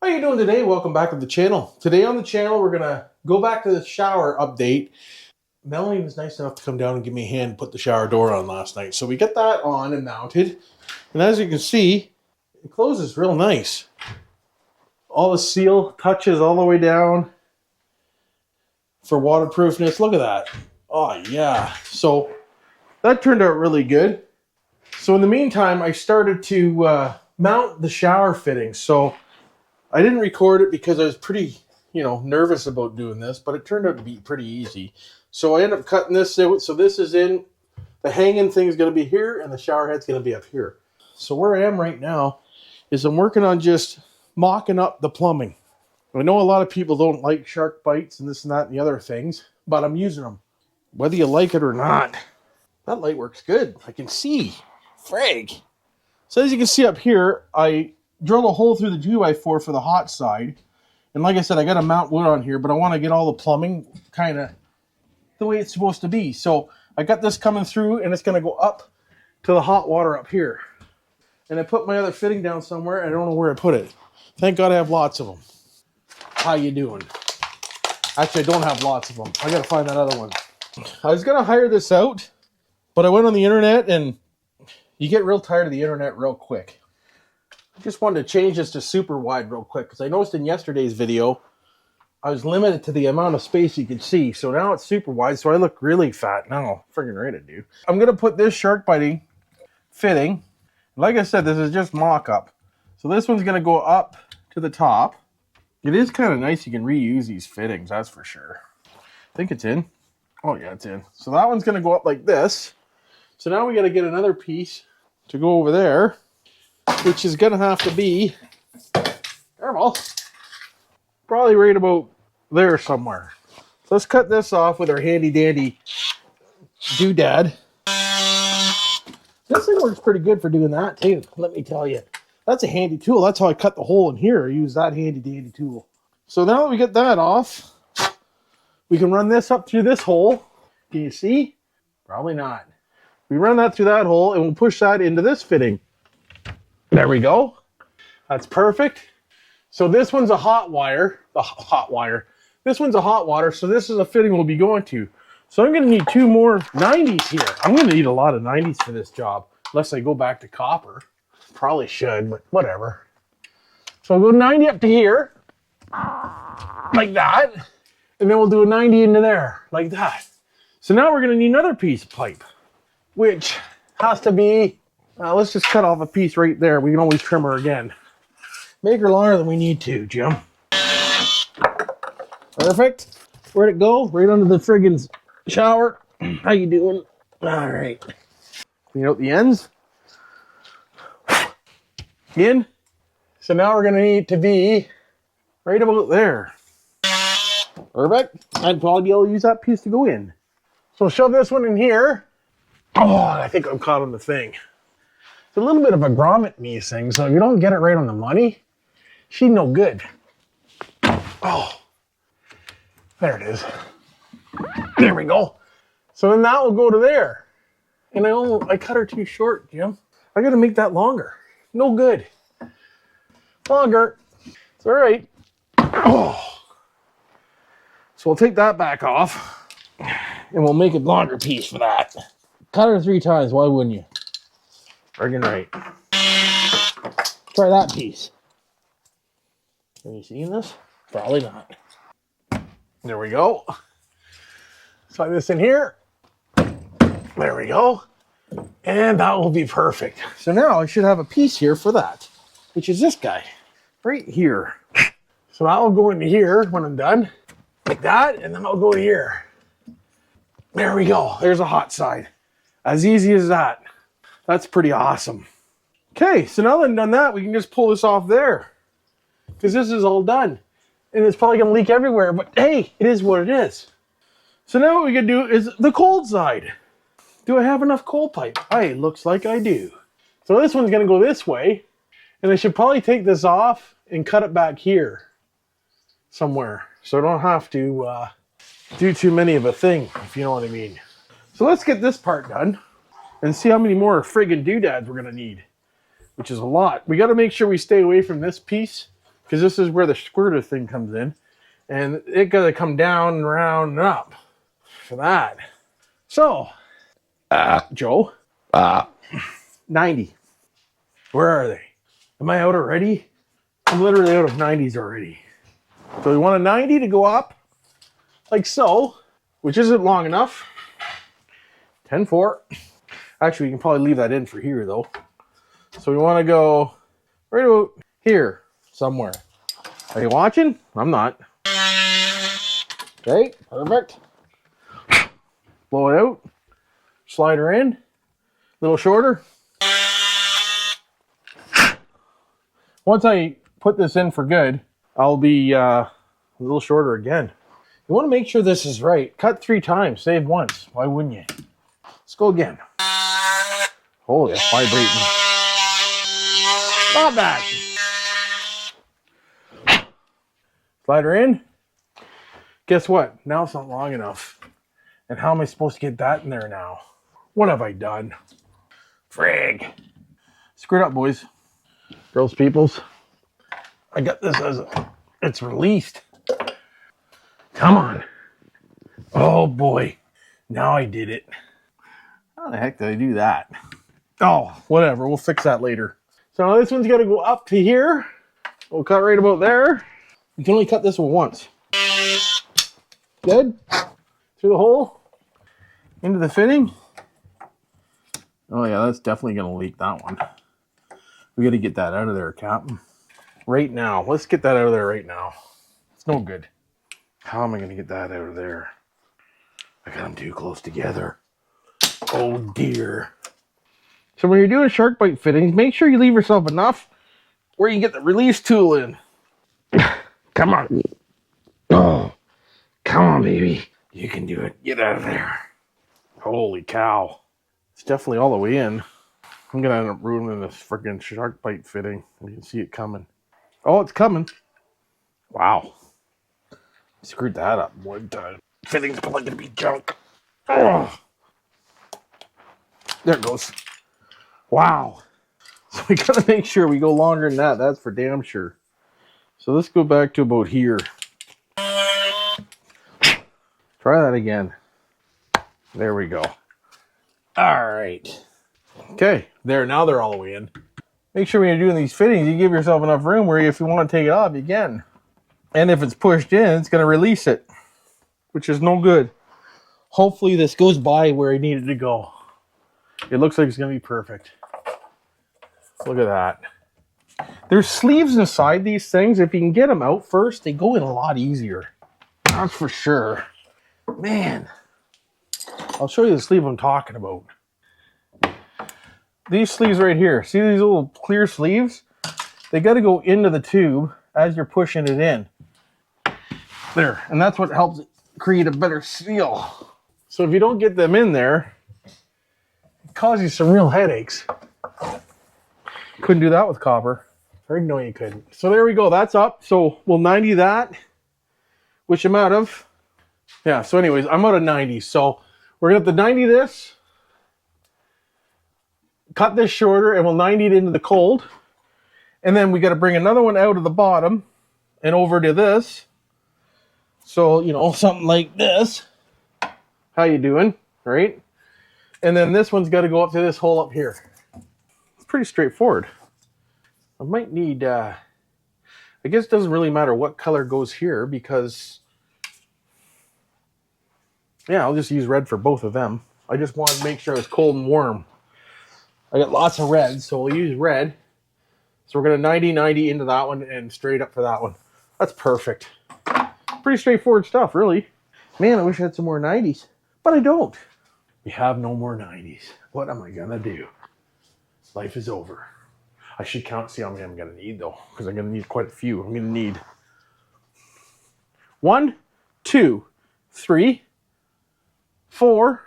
How you doing today? Welcome back to the channel. Today on the channel, we're gonna go back to the shower update. Melanie was nice enough to come down and give me a hand and put the shower door on last night. So we got that on and mounted. And as you can see, it closes real nice. All the seal touches all the way down for waterproofness. Look at that. Oh yeah. So that turned out really good. So in the meantime, I started to mount the shower fittings. So I didn't record it because I was pretty, nervous about doing this, but it turned out to be pretty easy. So I ended up cutting this out. So this is in, the hanging thing is going to be here and the shower head's going to be up here. So where I am right now is I'm working on just mocking up the plumbing. I know a lot of people don't like shark bites and this and that and the other things, but I'm using them. Whether you like it or not, that light works good. I can see. Frag. So as you can see up here, I drilled a hole through the 2x4 for the hot side. And like I said, I got to mount wood on here, but I want to get all the plumbing kind of the way it's supposed to be. So I got this coming through and it's going to go up to the hot water up here. And I put my other fitting down somewhere. And I don't know where I put it. Thank God I have lots of them. How you doing? Actually, I don't have lots of them. I got to find that other one. I was going to hire this out, but I went on the internet and you get real tired of the internet real quick. I just wanted to change this to super wide real quick because I noticed in yesterday's video I was limited to the amount of space you could see. So now it's super wide, so I look really fat. Now, friggin' right I do. I'm going to put this shark biting fitting. Like I said, this is just mock-up. So this one's going to go up to the top. It is kind of nice you can reuse these fittings, that's for sure. I think it's in. Oh yeah, it's in. So that one's going to go up like this. So now we got to get another piece to go over there, which is going to have to be, careful, probably right about there somewhere. So let's cut this off with our handy dandy doodad. This thing works pretty good for doing that too, let me tell you. That's a handy tool. That's how I cut the hole in here. I use that handy dandy tool. So now that we get that off, we can run this up through this hole. Can you see? Probably not. We run that through that hole and we'll push that into this fitting. There we go. That's perfect. So this one's a hot wire. This one's a hot water, so this is a fitting we'll be going to. So I'm going to need 2 more 90s here. I'm going to need a lot of 90s for this job, unless I go back to copper. Probably should, but whatever. So I'll go 90 up to here, like that, and then we'll do a 90 into there, like that. So now we're going to need another piece of pipe, which has to be, let's just cut off a piece right there. We can always trim her again. Make her longer than we need to, Jim. Perfect. Where'd it go? Right under the friggin' shower. How you doing? All right. Clean out the ends. In. So now we're going to need to be right about there. Perfect. I'd probably be able to use that piece to go in. So shove this one in here. Oh, I think I'm caught on the thing. It's a little bit of a grommet in these things, so if you don't get it right on the money, she's no good. Oh, there it is. There we go. So then that will go to there. And I cut her too short, Jim. I got to make that longer. No good. Longer. It's all right. Oh. So we'll take that back off and we'll make a longer piece for that. Cut her 3 times. Why wouldn't you? Friggin' right. Try that piece. Have you seen this? Probably not. There we go. Slide this in here. There we go. And that will be perfect. So now I should have a piece here for that, which is this guy right here. So that will go into here when I'm done, like that, and then I'll go here. There we go. There's a hot side. As easy as that. That's pretty awesome. Okay, so now that I've done that, we can just pull this off there because this is all done. And it's probably going to leak everywhere, but hey, it is what it is. So now what we can do is the cold side. Do I have enough cold pipe? Hey, looks like I do. So this one's going to go this way, and I should probably take this off and cut it back here somewhere so I don't have to do too many of a thing, if you know what I mean. So let's get this part done and see how many more friggin' doodads we're going to need, which is a lot. We got to make sure we stay away from this piece because this is where the squirter thing comes in. And it got to come down and around and up for that. So, Joe, 90. Where are they? Am I out already? I'm literally out of 90s already. So we want a 90 to go up, like so, which isn't long enough. 10-4. Actually, we can probably leave that in for here, though. So we want to go right about here somewhere. Are you watching? I'm not. Okay, perfect. Blow it out. Slide her in. A little shorter. Once I put this in for good, I'll be a little shorter again. You want to make sure this is right. Cut 3 times, save once. Why wouldn't you? Let's go again. Holy, that's vibrating. Not bad. Slide her in. Guess what? Now it's not long enough. And how am I supposed to get that in there now? What have I done? Frig. Screw it up, boys. Girls, peoples. I got this as it's released. Come on. Oh boy. Now I did it. How the heck did I do that? Oh, whatever. We'll fix that later. So now this one's got to go up to here. We'll cut right about there. You can only cut this one once. Good. Through the hole. Into the fitting. Oh yeah, that's definitely going to leak, that one. We got to get that out of there, Captain. Right now. Let's get that out of there right now. It's no good. How am I going to get that out of there? I got them too close together. Oh dear. So when you're doing shark bite fittings, make sure you leave yourself enough where you can get the release tool in. Come on. Oh, come on, baby. You can do it. Get out of there. Holy cow. It's definitely all the way in. I'm going to end up ruining this freaking shark bite fitting. You can see it coming. Oh, it's coming. Wow. Screwed that up one time. Fitting's probably going to be junk. Oh. There it goes. Wow. So we got to make sure we go longer than that. That's for damn sure. So let's go back to about here. Try that again. There we go. All right. Okay. There. Now they're all the way in. Make sure when you're doing these fittings, you give yourself enough room where if you want to take it off, you can. And if it's pushed in, it's going to release it, which is no good. Hopefully this goes by where it needed to go. It looks like it's going to be perfect. Look at that. There's sleeves inside these things. If you can get them out first, they go in a lot easier. That's for sure. Man. I'll show you the sleeve I'm talking about. These sleeves right here. See these little clear sleeves? They got to go into the tube as you're pushing it in. There. And that's what helps create a better seal. So if you don't get them in there, it causes you some real headaches. Couldn't do that with copper. I know you couldn't. So there we go. That's up. So we'll 90 that, which I'm out of. Yeah, so anyways, I'm out of 90. So we're going to have to 90 this, cut this shorter, and we'll 90 it into the cold. And then we got to bring another one out of the bottom and over to this. So, you know, something like this. How you doing? Right? And then this one's got to go up to this hole up here. It's pretty straightforward. I might need, I guess it doesn't really matter what color goes here because, yeah, I'll just use red for both of them. I just wanted to make sure it's cold and warm. I got lots of red, so we'll use red. So we're going to 90-90 into that one and straight up for that one. That's perfect. Pretty straightforward stuff, really. Man, I wish I had some more 90s, but I don't. We have no more 90s. What am I going to do? Life is over. I should count, see how many I'm going to need, though, because I'm going to need quite a few. I'm going to need 1, 2, 3, 4,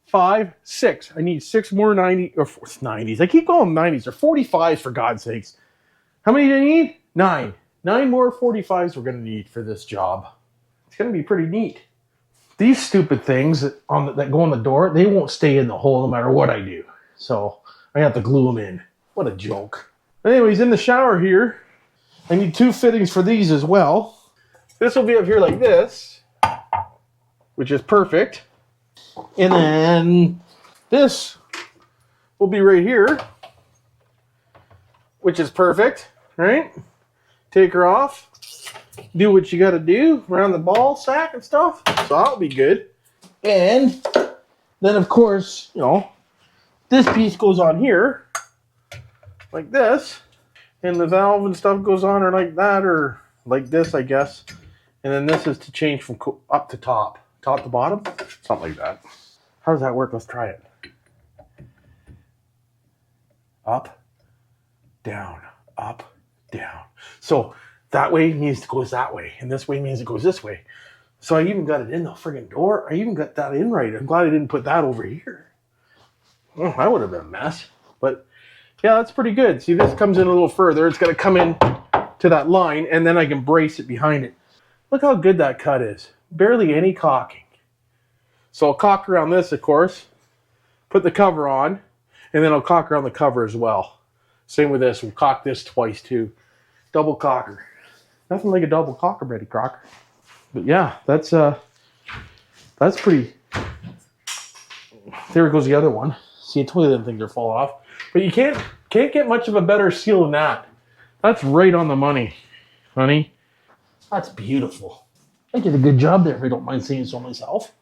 5, 6. I need 6 more 90s. I keep calling them 90s. They're 45s, for God's sakes. How many do I need? 9. 9 more 45s we're going to need for this job. It's going to be pretty neat. These stupid things that go on the door, they won't stay in the hole no matter what I do. So I have to glue them in. What a joke. Anyways, in the shower here, I need 2 fittings for these as well. This will be up here like this, which is perfect. And then this will be right here, which is perfect, right? Take her off, do what you gotta do around the ball sack and stuff. So that'll be good. And then of course, you know, this piece goes on here, like this. And the valve and stuff goes on or like that, or like this, I guess. And then this is to change from up to top. Top to bottom? Something like that. How does that work? Let's try it. Up, down, up, down. So that way means it goes that way, and this way means it goes this way. So I even got it in the friggin' door. I even got that in right. I'm glad I didn't put that over here. Oh, that would have been a mess. But yeah, that's pretty good. See, this comes in a little further. It's going to come in to that line, and then I can brace it behind it. Look how good that cut is. Barely any caulking. So I'll caulk around this, of course. Put the cover on, and then I'll caulk around the cover as well. Same with this. We'll caulk this twice, too. Double caulker. Nothing like a double caulker, Betty Crocker. But yeah, that's pretty. There goes the other one. See, I told you them things are falling off. But you can't get much of a better seal than that. That's right on the money, honey. That's beautiful. I did a good job there, if I don't mind saying so myself.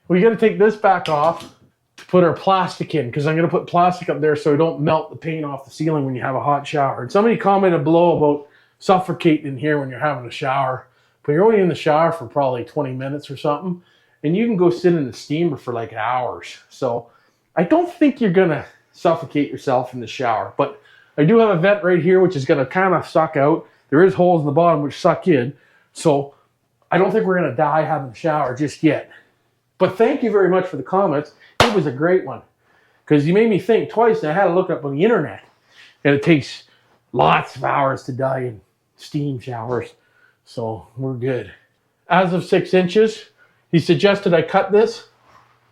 We got to take this back off to put our plastic in, because I'm going to put plastic up there so I don't melt the paint off the ceiling when you have a hot shower. And somebody commented below about suffocating in here when you're having a shower. But you're only in the shower for probably 20 minutes or something. And you can go sit in the steamer for like hours. So I don't think you're going to suffocate yourself in the shower. But I do have a vent right here, which is going to kind of suck out. There is holes in the bottom which suck in. So I don't think we're going to die having a shower just yet. But thank you very much for the comments. It was a great one. Because you made me think twice, and I had to look up on the internet. And it takes lots of hours to die in steam showers. So we're good. As of 6 inches, he suggested I cut this,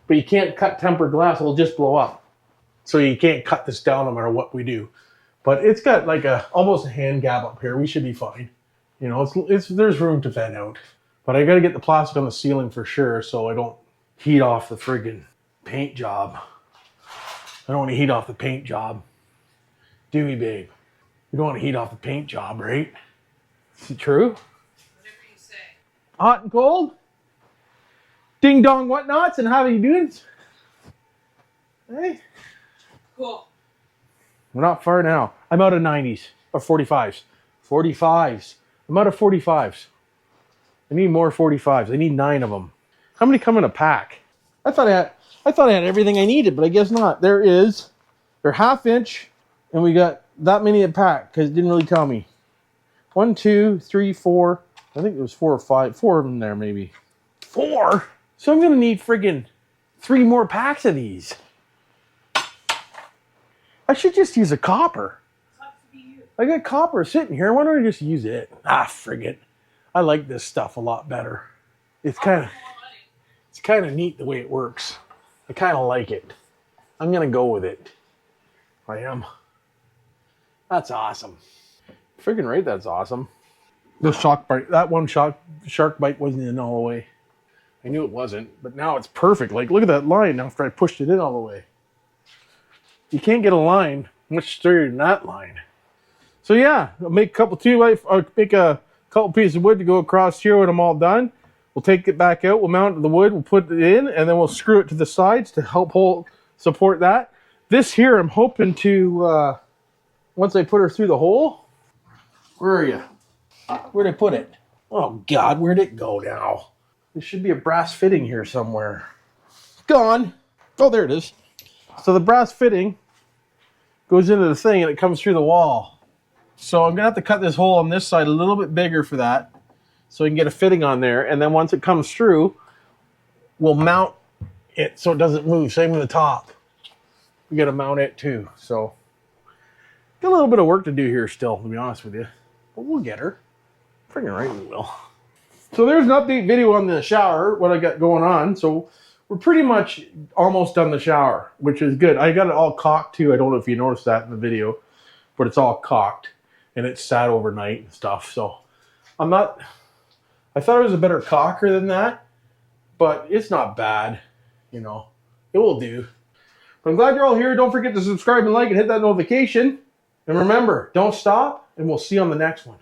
but you can't cut tempered glass. It'll just blow up. So you can't cut this down no matter what we do. But it's got like almost a hand gap up here. We should be fine. You know, there's room to vent out. But I got to get the plastic on the ceiling for sure so I don't heat off the friggin' paint job. I don't want to heat off the paint job. Do we, babe? You don't want to heat off the paint job, right? Is it true? Hot and cold? Ding dong whatnots, and how are you doing? Hey? Cool. We're not far now. I'm out of 90s, or 45s. 45s. I'm out of 45s. I need more 45s. I need 9 of them. How many come in a pack? I thought I had everything I needed, but I guess not. They're 1/2 inch, and we got that many a pack, because it didn't really tell me. 1, 2, 3, 4. I think there was 4 or 5. 4 of them there, maybe. 4? So I'm going to need friggin' 3 more packs of these. I should just use a copper. I got copper sitting here. Why don't I just use it? Ah, frig it. I like this stuff a lot better. It's kind of neat the way it works. I kind of like it. I'm going to go with it. I am. That's awesome. Friggin' right, that's awesome. The shark bite, that one shark bite wasn't in all the way. I knew it wasn't, but now it's perfect. Like, look at that line after I pushed it in all the way. You can't get a line much straighter than that line. So yeah, I'll make a couple pieces of wood to go across here when I'm all done. We'll take it back out, we'll mount the wood, we'll put it in, and then we'll screw it to the sides to help support that. This here, I'm hoping to, once I put her through the hole, where are you? Where'd I put it? Oh God, where'd it go now? There should be a brass fitting here somewhere. Gone. Oh, there it is. So the brass fitting goes into the thing and it comes through the wall. So I'm gonna have to cut this hole on this side a little bit bigger for that, so we can get a fitting on there. And then once it comes through, we'll mount it so it doesn't move. Same with the top. We gotta mount it too. So got a little bit of work to do here still, to be honest with you. But we'll get her. Friggin' right we will. So there's an update video on the shower, what I got going on. So we're pretty much almost done the shower, which is good. I got it all caulked too. I don't know if you noticed that in the video. but it's all caulked and it's sat overnight and stuff. So I thought it was a better caulker than that, but it's not bad. You know, it will do. But I'm glad you're all here. Don't forget to subscribe and like and hit that notification. And remember, don't stop, and we'll see you on the next one.